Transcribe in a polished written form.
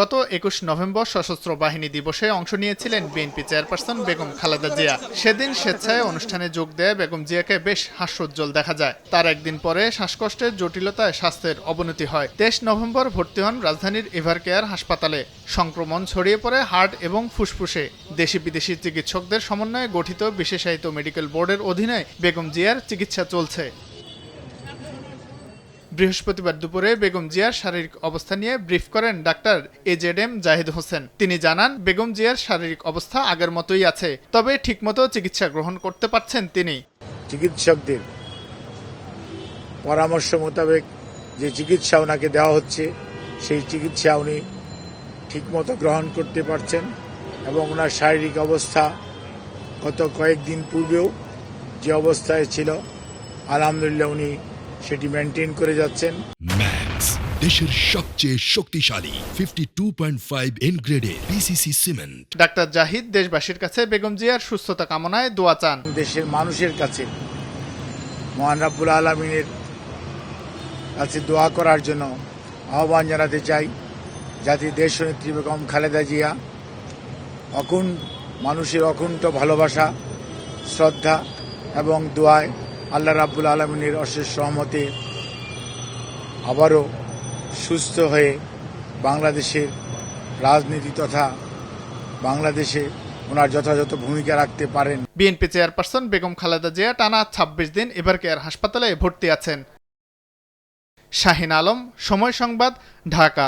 গত ২১ নভেম্বর সশস্ত্র বাহিনী দিবসে অংশ নিয়েছিলেন বিএনপি চেয়ারপারসন বেগম খালেদা জিয়া। সেদিন স্বেচ্ছায় অনুষ্ঠানে যোগ দেয় বেগম জিয়াকে বেশ হাস্যোজ্জ্বল দেখা যায়। তার একদিন পরে শ্বাসকষ্টের জটিলতায় স্বাস্থ্যের অবনতি হয়। ২৩ নভেম্বর ভর্তি হন রাজধানীর এভারকেয়ার হাসপাতালে। সংক্রমণ ছড়িয়ে পড়ে হার্ট এবং ফুসফুসে। দেশি বিদেশি চিকিৎসকদের সমন্বয়ে গঠিত বিশেষায়িত মেডিকেল বোর্ডের অধীনে বেগম জিয়ার চিকিৎসা চলছে। বৃহস্পতিবার দুপুরে বেগম জিয়ার শারীরিক অবস্থা নিয়ে ব্রিফ করেন ডাক্তার AZM জাহিদ হোসেন। তিনি জানান, বেগম জিয়ার শারীরিক অবস্থা আগের মতোই আছে, তবে ঠিকমতো চিকিৎসা গ্রহণ করতে পারছেন তিনি। চিকিৎসকদের পরামর্শ মোতাবেক যে চিকিৎসা ওনাকে দেওয়া হচ্ছে, সেই চিকিৎসা উনি ঠিকমতো গ্রহণ করতে পারছেন এবং ওনার শারীরিক অবস্থা গত কয়েকদিন পূর্বেও যে অবস্থায় ছিল, আলহামদুলিল্লাহ উনি সেটি মেনটেন করে যাচ্ছেন। ম্যাক্স, দেশের সবচেয়ে শক্তিশালী 52.5 এন গ্রেডের PCC সিমেন্ট। ডাক্তার জাহিদ দেশবাসীর কাছে বেগম জিয়ার সুস্থতা কামনায় দোয়া চান। দেশের মানুষের কাছে মহান রব্বুল আলামিনের কাছে দোয়া করার জন্য আহ্বান জানাতে চাই, যাতে দেশনেত্রী বেগম খালেদা জিয়া মানুষের অকুণ্ঠ ভালোবাসা, শ্রদ্ধা এবং দোয়ায় আল্লাহ রাব্বুল আলামিনের অশেষ রহমতে আবারও সুস্থ হয়ে বাংলাদেশের রাজনীতি তথা বাংলাদেশে ওনার যথাযথ ভূমিকা রাখতে পারেন। বিএনপি চেয়ারপারসন বেগম খালেদা জিয়া টানা ২৬ দিন এভারকেয়ার হাসপাতালে ভর্তি আছেন। শাহিন আলম, সময় সংবাদ, ঢাকা।